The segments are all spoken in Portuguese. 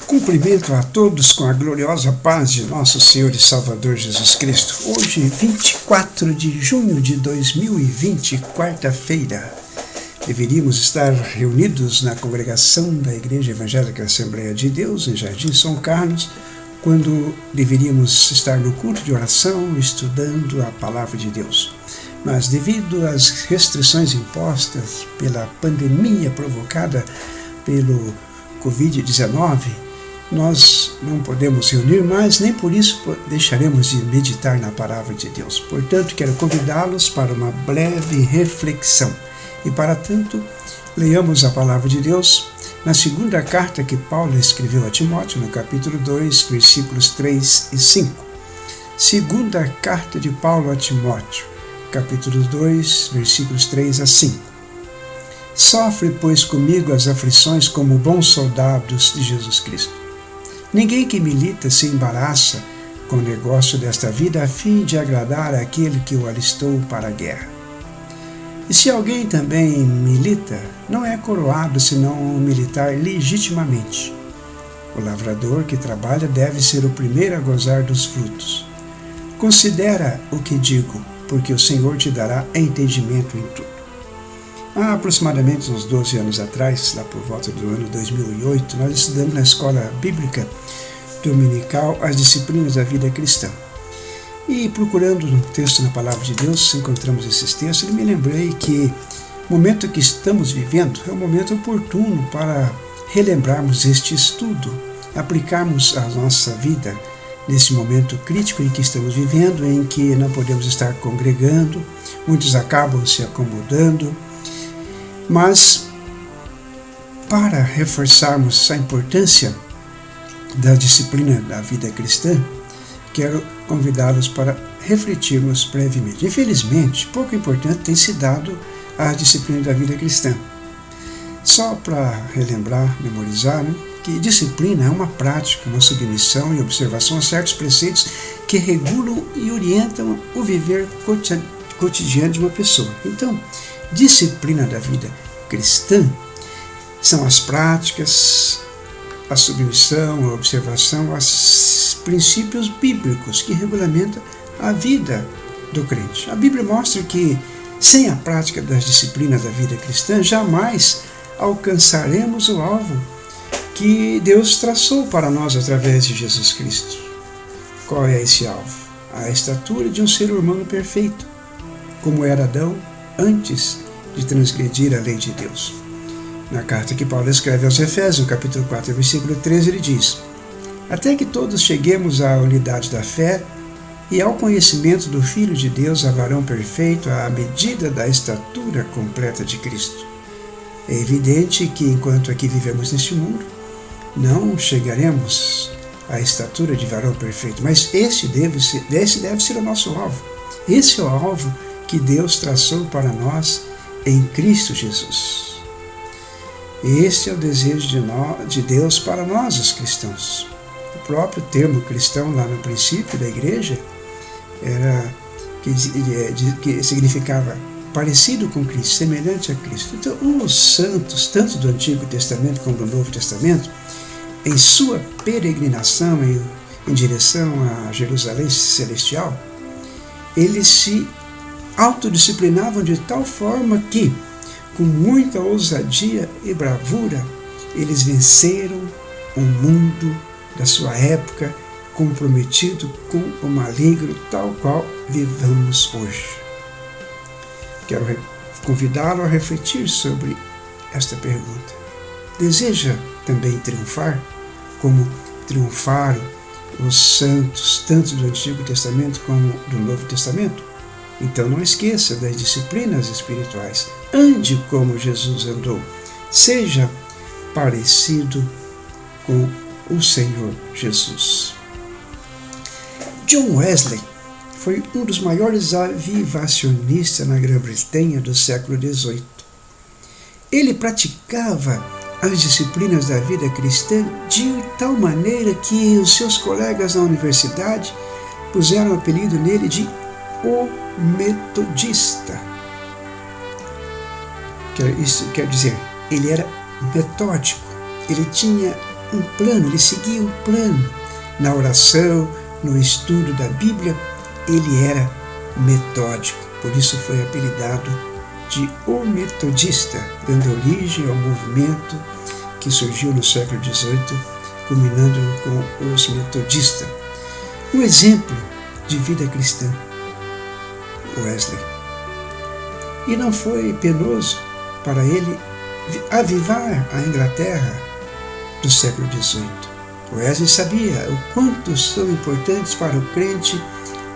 Cumprimento a todos com a gloriosa paz de nosso Senhor e Salvador Jesus Cristo. Hoje, 24 de junho de 2020, quarta-feira, deveríamos estar reunidos na congregação da Igreja Evangélica Assembleia de Deus, em Jardim São Carlos, quando deveríamos estar no culto de oração, estudando a Palavra de Deus. Mas devido às restrições impostas pela pandemia provocada pelo Covid-19, nós não podemos reunir mais, nem por isso deixaremos de meditar na Palavra de Deus. Portanto, quero convidá-los para uma breve reflexão. E para tanto, leiamos a Palavra de Deus na segunda carta que Paulo escreveu a Timóteo, no capítulo 2, versículos 3 e 5. Segunda carta de Paulo a Timóteo, capítulo 2, versículos 3 a 5. Sofre, pois, comigo as aflições como bons soldados de Jesus Cristo. Ninguém que milita se embaraça com o negócio desta vida a fim de agradar aquele que o alistou para a guerra. E se alguém também milita, não é coroado senão militar legitimamente. O lavrador que trabalha deve ser o primeiro a gozar dos frutos. Considera o que digo, porque o Senhor te dará entendimento em tudo. Há aproximadamente uns 12 anos atrás, lá por volta do ano 2008, nós estudamos na escola bíblica dominical as disciplinas da vida cristã. E procurando um texto na Palavra de Deus, encontramos esses textos e me lembrei que o momento que estamos vivendo é um momento oportuno para relembrarmos este estudo, aplicarmos a nossa vida nesse momento crítico em que estamos vivendo, em que não podemos estar congregando, muitos acabam se acomodando. Mas, para reforçarmos a importância da disciplina da vida cristã, quero convidá-los para refletirmos brevemente. Infelizmente, pouco importante tem se dado a disciplina da vida cristã. Só para relembrar, memorizar, que disciplina é uma prática, uma submissão e observação a certos preceitos que regulam e orientam o viver cotidiano de uma pessoa. Então, disciplina da vida cristã são as práticas, a submissão, a observação aos princípios bíblicos que regulamentam a vida do crente. A Bíblia mostra que, sem a prática das disciplinas da vida cristã, jamais alcançaremos o alvo que Deus traçou para nós através de Jesus Cristo. Qual é esse alvo? A estatura de um ser humano perfeito, como era Adão antes de transgredir a lei de Deus. Na carta que Paulo escreve aos Efésios, no capítulo 4, versículo 13, ele diz: até que todos cheguemos à unidade da fé e ao conhecimento do Filho de Deus, a varão perfeito, à medida da estatura completa de Cristo. É evidente que, enquanto aqui vivemos neste mundo, não chegaremos à estatura de varão perfeito, mas esse deve ser o nosso alvo. Esse é o alvo que Deus traçou para nós em Cristo Jesus. Este é o desejo de Deus para nós, os cristãos. O próprio termo cristão, lá no princípio da igreja, que significava parecido com Cristo, semelhante a Cristo. Então, os santos, tanto do Antigo Testamento como do Novo Testamento, em sua peregrinação em direção a Jerusalém celestial, eles se autodisciplinavam de tal forma que, com muita ousadia e bravura, eles venceram o mundo da sua época, comprometido com o maligno, tal qual vivamos hoje. Quero convidá-lo a refletir sobre esta pergunta. Deseja também triunfar, como triunfaram os santos, tanto do Antigo Testamento como do Novo Testamento? Então não esqueça das disciplinas espirituais. Ande como Jesus andou. Seja parecido com o Senhor Jesus. John Wesley foi um dos maiores avivacionistas na Grã-Bretanha do século XVIII. Ele praticava as disciplinas da vida cristã de tal maneira que os seus colegas na universidade puseram o apelido nele de o metodista. Isso quer dizer, ele era metódico, ele tinha um plano, ele seguia um plano. Na oração, no estudo da Bíblia, ele era metódico. Por isso foi apelidado de O Metodista, dando origem ao movimento que surgiu no século XVIII, culminando com os metodistas. Um exemplo de vida cristã, Wesley. E não foi penoso para ele avivar a Inglaterra do século XVIII. Wesley sabia o quanto são importantes para o crente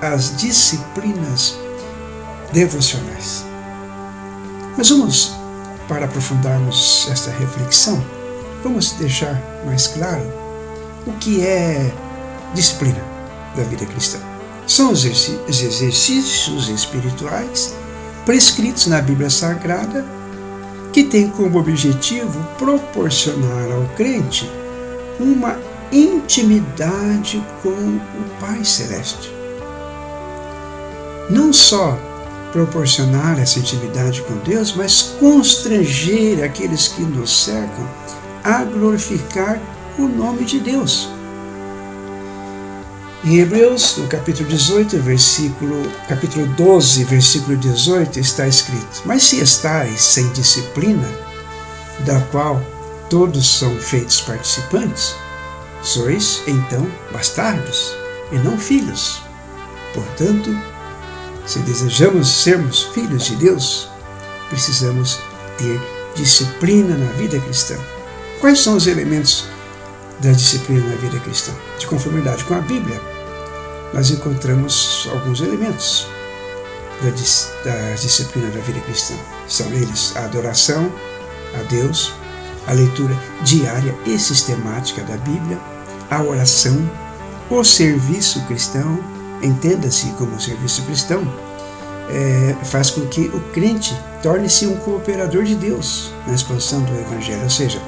as disciplinas devocionais. Mas vamos, para aprofundarmos esta reflexão, vamos deixar mais claro o que é disciplina da vida cristã. São os exercícios espirituais prescritos na Bíblia Sagrada que têm como objetivo proporcionar ao crente uma intimidade com o Pai Celeste. Não só proporcionar essa intimidade com Deus, mas constranger aqueles que nos cercam a glorificar o nome de Deus. Em Hebreus, no capítulo 12, versículo 18, está escrito: Mas se estais sem disciplina, da qual todos são feitos participantes, sois então bastardos e não filhos. Portanto, se desejamos sermos filhos de Deus, precisamos ter disciplina na vida cristã. Quais são os elementos da disciplina na vida cristã? De conformidade com a Bíblia, nós encontramos alguns elementos da disciplina da vida cristã. São eles a adoração a Deus, a leitura diária e sistemática da Bíblia, a oração, o serviço cristão. Entenda-se como serviço cristão faz com que o crente torne-se um cooperador de Deus na expansão do Evangelho, ou seja,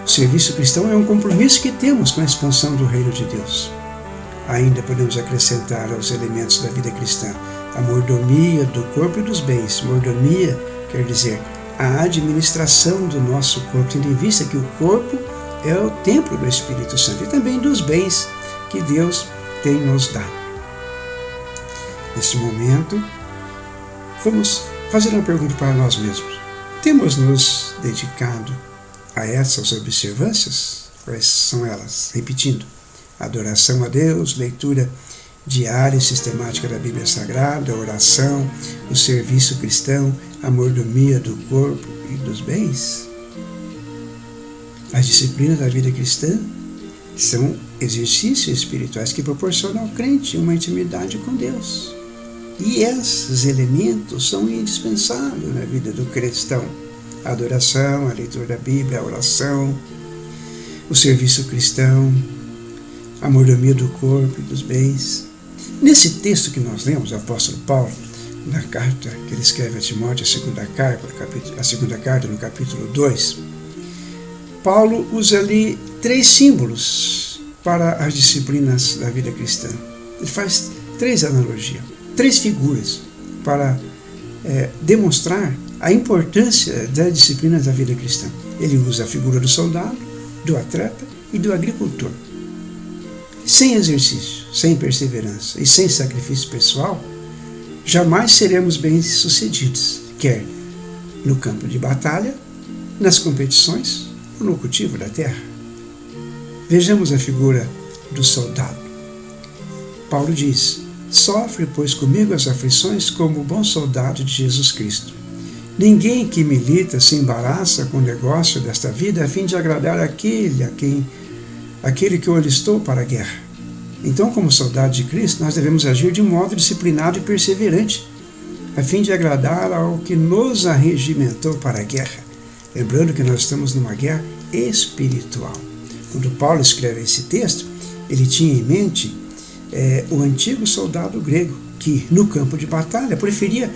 o serviço cristão é um compromisso que temos com a expansão do reino de Deus. Ainda podemos acrescentar aos elementos da vida cristã a mordomia do corpo e dos bens. Mordomia quer dizer a administração do nosso corpo, tendo em vista que o corpo é o templo do Espírito Santo e também dos bens que Deus tem nos dado. Neste momento, vamos fazer uma pergunta para nós mesmos. Temos nos dedicado a essas observâncias? Quais são elas? Repetindo: adoração a Deus, leitura diária e sistemática da Bíblia Sagrada, oração, o serviço cristão, a mordomia do corpo e dos bens. As disciplinas da vida cristã são exercícios espirituais que proporcionam ao crente uma intimidade com Deus. E esses elementos são indispensáveis na vida do cristão. A adoração, a leitura da Bíblia, a oração, o serviço cristão, a mordomia do corpo e dos bens. Nesse texto que nós lemos, o apóstolo Paulo, na carta que ele escreve a Timóteo, a segunda carta, no capítulo 2, Paulo usa ali 3 símbolos para as disciplinas da vida cristã. Ele faz 3 analogias, 3 figuras para demonstrar a importância das disciplinas da vida cristã. Ele usa a figura do soldado, do atleta e do agricultor. Sem exercício, sem perseverança e sem sacrifício pessoal, jamais seremos bem-sucedidos, quer no campo de batalha, nas competições ou no cultivo da terra. Vejamos a figura do soldado. Paulo diz: sofre, pois, comigo as aflições como bom soldado de Jesus Cristo. Ninguém que milita se embaraça com o negócio desta vida a fim de agradar aquele que o alistou para a guerra. Então, como soldados de Cristo, nós devemos agir de modo disciplinado e perseverante, a fim de agradar ao que nos arregimentou para a guerra. Lembrando que nós estamos numa guerra espiritual. Quando Paulo escreve esse texto, ele tinha em mente o antigo soldado grego, que no campo de batalha preferia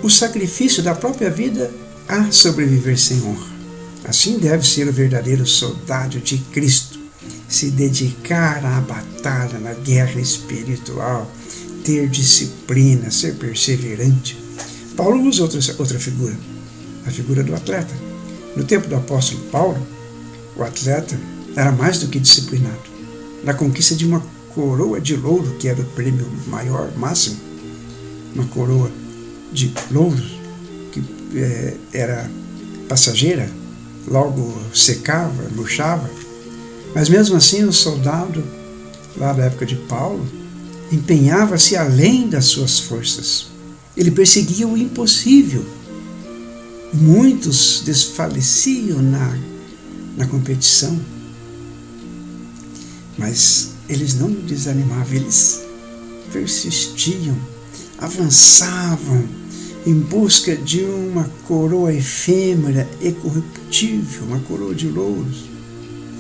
o sacrifício da própria vida a sobreviver sem honra. Assim deve ser o verdadeiro soldado de Cristo, se dedicar à batalha na guerra espiritual, ter disciplina, ser perseverante. Paulo usa outra figura, a figura do atleta. No tempo do apóstolo Paulo, O atleta era mais do que disciplinado. Na conquista de uma coroa de louro, que era o prêmio maior, máximo, uma coroa de louro que era passageira, logo secava, murchava. Mas mesmo assim o soldado, lá da época de Paulo, empenhava-se além das suas forças. Ele perseguia o impossível. Muitos desfaleciam na competição, mas eles não desanimavam, eles persistiam, avançavam em busca de uma coroa efêmera e corruptível, uma coroa de louros.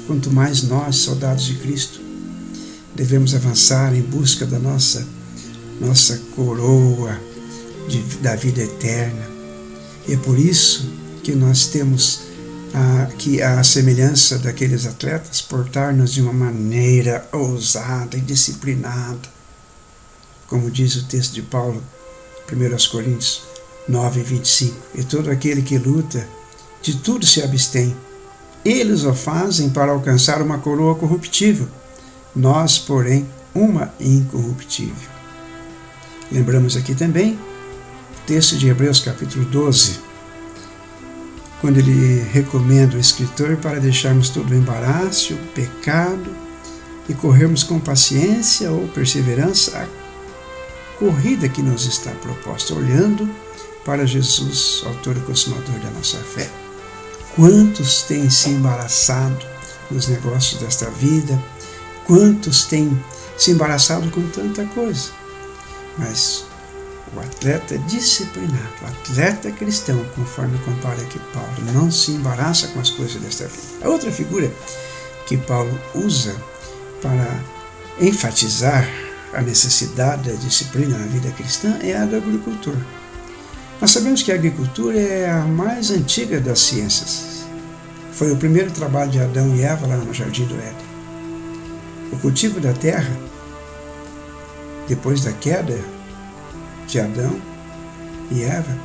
Quanto mais nós, soldados de Cristo, devemos avançar em busca da nossa coroa da vida eterna. E é por isso que nós temos que, a semelhança daqueles atletas, portar-nos de uma maneira ousada e disciplinada. Como diz o texto de Paulo, 1 Coríntios 9:25. E todo aquele que luta, de tudo se abstém. Eles o fazem para alcançar uma coroa corruptível. Nós, porém, uma incorruptível. Lembramos aqui também o texto de Hebreus capítulo 12, quando ele recomenda o escritor para deixarmos todo o embaraço, o pecado e corrermos com paciência ou perseverança a corrida que nos está proposta, olhando para Jesus, autor e consumador da nossa fé. Quantos têm se embaraçado nos negócios desta vida? Quantos têm se embaraçado com tanta coisa? Mas o atleta disciplinado, o atleta cristão, conforme compara aqui Paulo, não se embaraça com as coisas desta vida. A outra figura que Paulo usa para enfatizar a necessidade da disciplina na vida cristã é a do agricultor. Nós sabemos que a agricultura é a mais antiga das ciências. Foi o primeiro trabalho de Adão e Eva lá no Jardim do Éden. O cultivo da terra, depois da queda de Adão e Eva,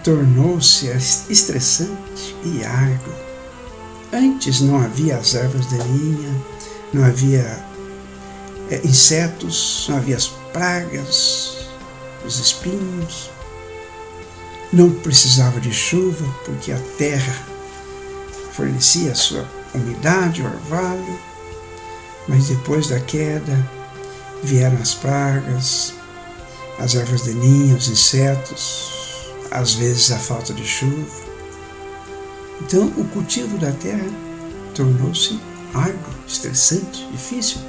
tornou-se estressante e árduo. Antes não havia as ervas daninhas, não havia insetos, não havia as pragas, os espinhos. Não precisava de chuva, porque a terra fornecia a sua umidade, o orvalho. Mas depois da queda, vieram as pragas, as ervas daninhas, os insetos, às vezes a falta de chuva. Então, o cultivo da terra tornou-se árduo, estressante, difícil.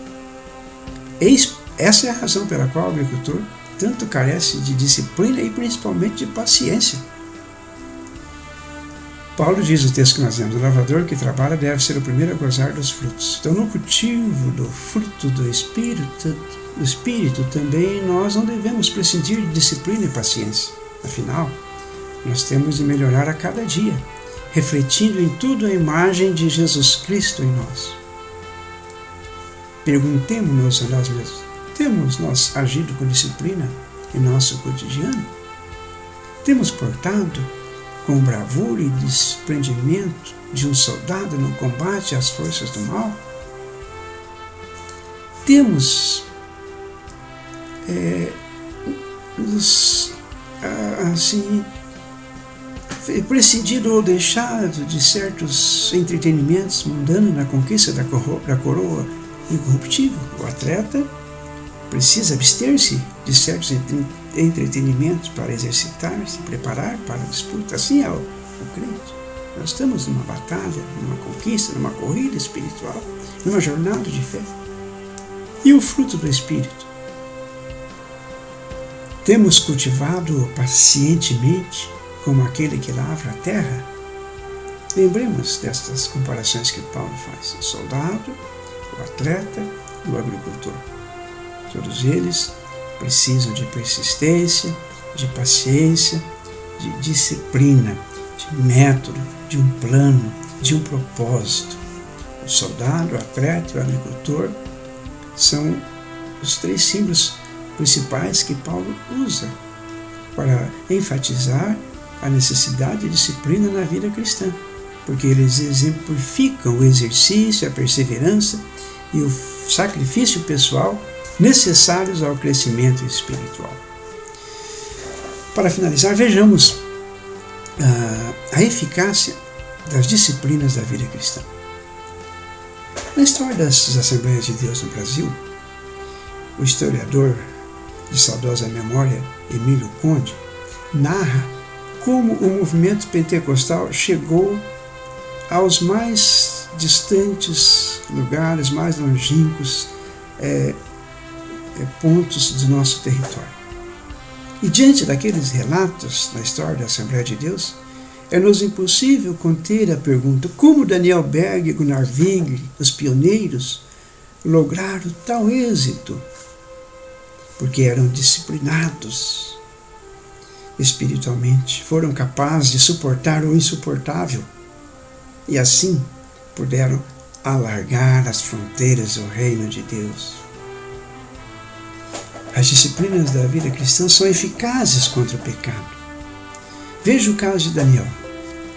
Essa é a razão pela qual o agricultor tanto carece de disciplina e principalmente de paciência. Paulo diz no texto que nós lemos: o lavrador que trabalha deve ser o primeiro a gozar dos frutos. Então, no cultivo do fruto do Espírito também nós não devemos prescindir de disciplina e paciência. Afinal, nós temos de melhorar a cada dia, refletindo em tudo a imagem de Jesus Cristo em nós. Perguntemos-nos a nós mesmos: temos nós agido com disciplina em nosso cotidiano? Temos portado com bravura e desprendimento de um soldado no combate às forças do mal? Temos prescindido ou deixado de certos entretenimentos mundanos na conquista da coroa incorruptível? O atleta precisa abster-se de certos entretenimentos para exercitar-se, preparar para a disputa. Assim é o crente. Nós estamos numa batalha, numa conquista, numa corrida espiritual, numa jornada de fé. E o fruto do Espírito? Temos cultivado pacientemente como aquele que lavra a terra? Lembremos destas comparações que Paulo faz: o soldado, o atleta e o agricultor. Todos eles precisam de persistência, de paciência, de disciplina, de método, de um plano, de um propósito. O soldado, o atleta e o agricultor são os três símbolos principais que Paulo usa para enfatizar a necessidade de disciplina na vida cristã. porque eles exemplificam o exercício, a perseverança e o sacrifício pessoal necessários ao crescimento espiritual. Para finalizar, vejamos a eficácia das disciplinas da vida cristã. Na história das Assembleias de Deus no Brasil, o historiador de saudosa memória, Emílio Conde, narra como o movimento pentecostal chegou aos mais distantes lugares, mais longínquos pontos do nosso território. E diante daqueles relatos da história da Assembleia de Deus, é-nos impossível conter a pergunta: como Daniel Berg e Gunnar Wingre, os pioneiros, lograram tal êxito? Porque eram disciplinados espiritualmente, foram capazes de suportar o insuportável e assim puderam alargar as fronteiras do reino de Deus. As disciplinas da vida cristã são eficazes contra o pecado. Veja o caso de Daniel.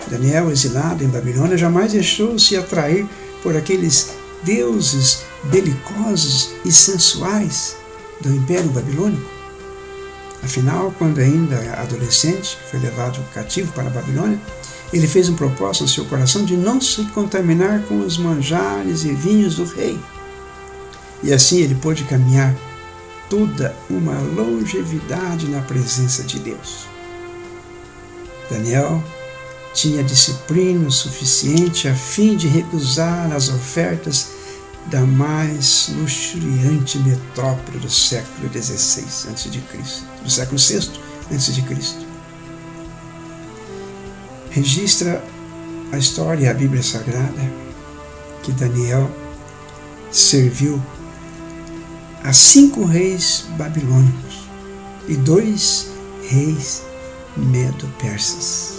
Daniel, exilado em Babilônia, jamais deixou-se atrair por aqueles deuses belicosos e sensuais do Império Babilônico. Afinal, quando ainda adolescente, foi levado cativo para a Babilônia, ele fez um propósito no seu coração de não se contaminar com os manjares e vinhos do rei. E assim ele pôde caminhar toda uma longevidade na presença de Deus. Daniel tinha disciplina suficiente a fim de recusar as ofertas da mais luxuriante metrópole do século XVI a.C., do século VI a.C. Registra a história, a Bíblia Sagrada, que Daniel serviu a 5 reis babilônicos e 2 reis medo-persas.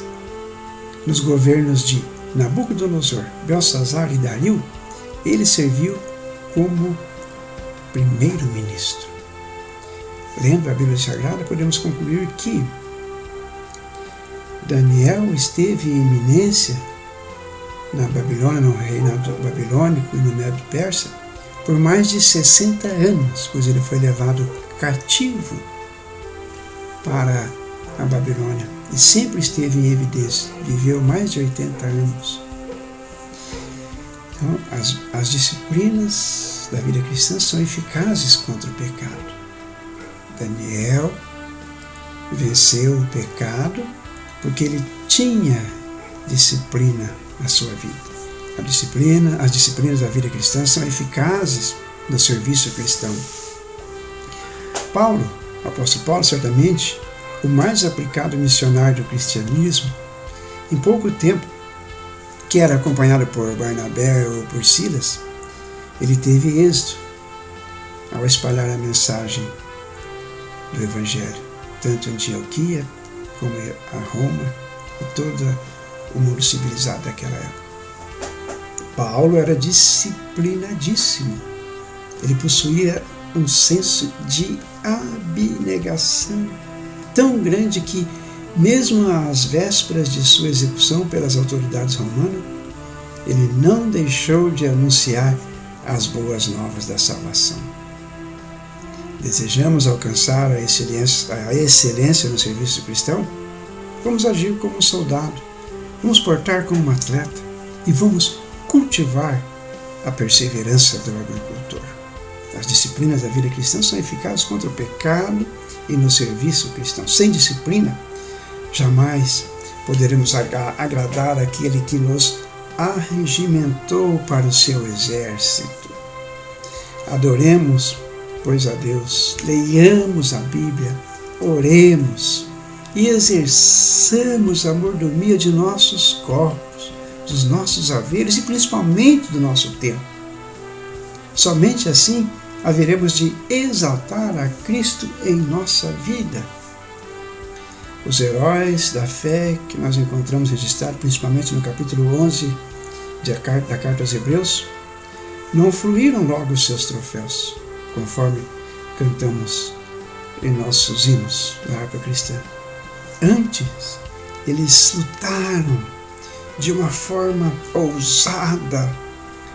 Nos governos de Nabucodonosor, Belsazar e Dario, ele serviu como primeiro-ministro. Lendo a Bíblia Sagrada, podemos concluir que Daniel esteve em eminência na Babilônia, no reinado babilônico e no Medo-Persa, por mais de 60 anos, pois ele foi levado cativo para a Babilônia e sempre esteve em evidência, viveu mais de 80 anos. Então, as disciplinas da vida cristã são eficazes contra o pecado. Daniel venceu o pecado porque ele tinha disciplina na sua vida. As disciplinas da vida cristã são eficazes no serviço cristão. Paulo, o apóstolo Paulo, certamente o mais aplicado missionário do cristianismo, em pouco tempo, que era acompanhado por Barnabé ou por Silas, ele teve êxito ao espalhar a mensagem do Evangelho, tanto em Antioquia como a Roma e todo o mundo civilizado daquela época. Paulo era disciplinadíssimo. Ele possuía um senso de abnegação tão grande que, mesmo às vésperas de sua execução pelas autoridades romanas, ele não deixou de anunciar as boas novas da salvação. Desejamos alcançar a excelência no serviço cristão? Vamos agir como um soldado, vamos portar como um atleta e vamos cultivar a perseverança do agricultor. As disciplinas da vida cristã são eficazes contra o pecado e no serviço cristão. Sem disciplina, jamais poderemos agradar aquele que nos arregimentou para o seu exército. Adoremos, pois, a Deus, leiamos a Bíblia, oremos e exerçamos a mordomia de nossos corpos, dos nossos haveres e principalmente do nosso tempo. Somente assim haveremos de exaltar a Cristo em nossa vida. Os heróis da fé que nós encontramos registrados, principalmente no capítulo 11 da Carta aos Hebreus, não fluíram logo os seus troféus, conforme cantamos em nossos hinos da harpa cristã. Antes, eles lutaram de uma forma ousada,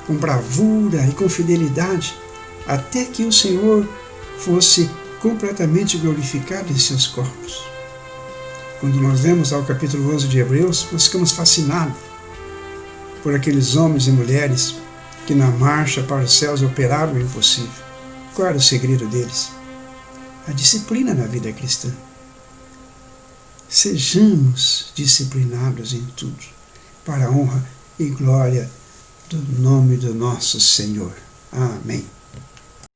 com bravura e com fidelidade, até que o Senhor fosse completamente glorificado em seus corpos. Quando nós lemos ao capítulo 11 de Hebreus, nós ficamos fascinados por aqueles homens e mulheres que na marcha para os céus operaram o impossível. Qual era o segredo deles? A disciplina na vida cristã. Sejamos disciplinados em tudo, para a honra e glória do nome do nosso Senhor. Amém.